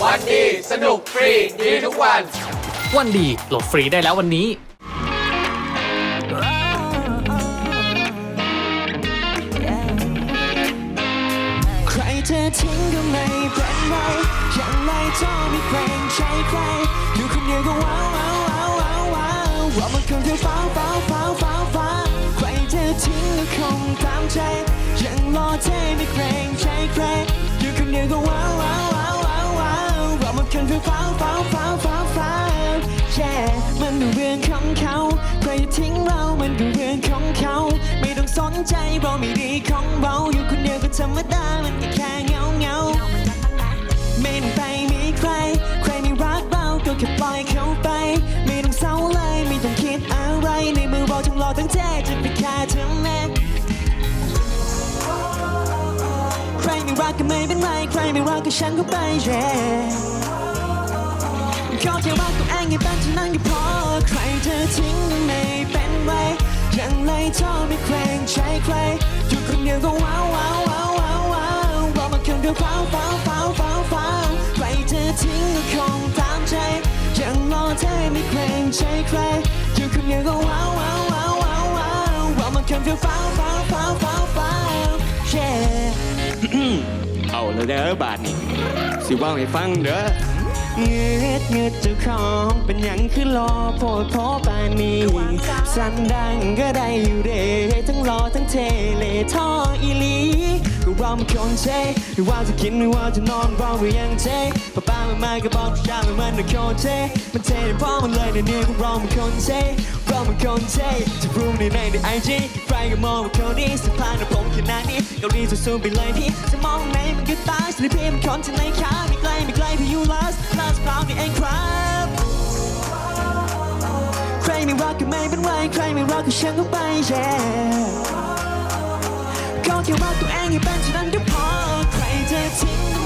วันดีสนุกฟรีดีทุกวันวันดีโหลดฟรีได้แล้ววันนี้ใครเธอทิ้งก็ไม่เป็นไรอย่างไรเธอไม่เกรงใจใครอยู่คนเดียวก็ว้าวว้าวว้าวว้าวว้าวว่ามันคงจะฟ้าวฟ้าวฟ้าวฟ้าวฟ้าวใครเธอทิ้งก็คงตามใจยังรอเธอไม่เกรงใจใครอยู่คนเดียวก็ว้าวว้าวว้าวว้าวว้าวว่ามันคงจะฟ้าวฟ้าวฟ้าวฟ้าวฟ้าวแย่มันเป็นเรื่องของเขาใครจะทิ้งเรามันเป็นเรื่องของเขาไม่ต้องสนใจเราไม่ดีของเราอยู่คนเดียวก็ธรรมดามันก็แค่เงาเงาไม่ต้องไปมีใครใครไม่รักเราก็แค่ปล่อยเขาไปไม่ต้องเศร้าเลยไม่ต้องคิดอะไรในมือเราทั้งรอทั้งใจจะไปแค่เธอแม่ใครไม่รักก็ไม่เป็นไรใครไม่รักก็ฉันก็ไปขอแค่รักตัวเองให้เป็นเท่านั้นก็พอใครเธอทิ้งก็ไม่เป็นไรยังไงเธอไม่เกรงใจใครอยู่คนเดียวก็ว้าวว้าวว้าวว้าวว้าวว่ามันคงจะฟ้าวฟ้าวฟ้าวฟ้าวฟ้าวใครเธอทิ้งก็คงตามใจยังรอเธอไม่เกรงใจใครอยู่คนเดียวก็ว้าวว้าวว้าวว้าวว้าวว่ามันคงจะฟ้าวฟ้าวฟ้าวฟ้าวฟ้าว เอาแล้วเด้อบาดนี้สิว่าให้ฟังเด้อเงืดเจ้าของเป็นอย่างคือรอโพดโพปานนี้สั่นดังก็ได้อยู่เด้ทั้งรอทั้งเทเลท่ออีลีก็เราไม่คนเทไม่ว่าจะกินไม่ว่าจะนอนเราก็ยังเทป้ามาก็บอกชามันไม่คนเทมันเทเพราะมันเลยในเนื้อของเราไม่คนเทเราไม่คนเทจะรู้ในไอจีใครก็มองว่าคนนี้สะพานกับผมขนาดนี้เกาหลีสูงไปเลยพี่จะมองไหนมันก็ตายสิพี่มันคนที่ไหนขาไม่ไกลพี่ยูลัสพร้อมนี่เองครับใครไม่รักก็ไม่เป็นไรใครไม่รักก็ฉันก็ไปขอแค่รักตัวเองให้เป็นเท่านั้นก็พอใครเธอทิ้ง